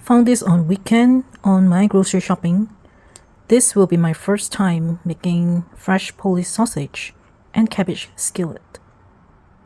Found this on weekend on my grocery shopping. This will be my first time making fresh Polish sausage and cabbage skillet.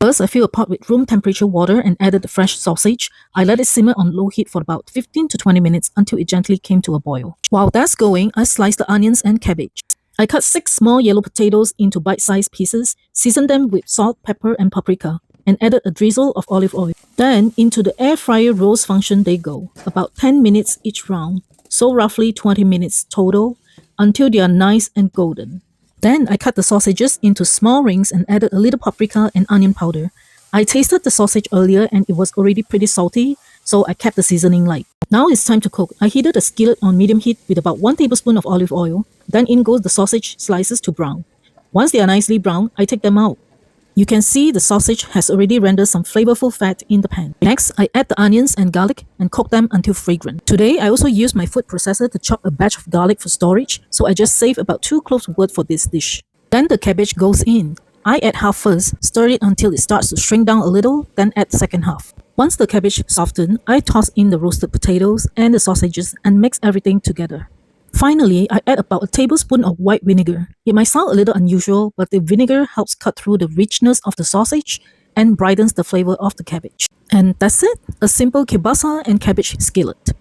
First, I fill a pot with room temperature water and added the fresh sausage. I let it simmer on low heat for about 15 to 20 minutes until it gently came to a boil. While that's going, I sliced the onions and cabbage. I cut 6 small yellow potatoes into bite-sized pieces, seasoned them with salt, pepper, and paprika, and added a drizzle of olive oil. Then, into the air fryer roast function they go, about 10 minutes each round, so roughly 20 minutes total, until they are nice and golden. Then I cut the sausages into small rings and added a little paprika and onion powder. I tasted the sausage earlier and it was already pretty salty, so I kept the seasoning light. Now it's time to cook. I heated a skillet on medium heat with about 1 tablespoon of olive oil. Then in goes the sausage slices to brown. Once they are nicely brown, I take them out. You can see the sausage has already rendered some flavorful fat in the pan. Next, I add the onions and garlic and cook them until fragrant. Today, I also use my food processor to chop a batch of garlic for storage, so I just save about 2 cloves worth for this dish. Then the cabbage goes in. I add half first, stir it until it starts to shrink down a little, then add the second half. Once the cabbage softens, I toss in the roasted potatoes and the sausages and mix everything together. Finally, I add about a tablespoon of white vinegar. It might sound a little unusual, but the vinegar helps cut through the richness of the sausage and brightens the flavor of the cabbage. And that's it, a simple kielbasa and cabbage skillet.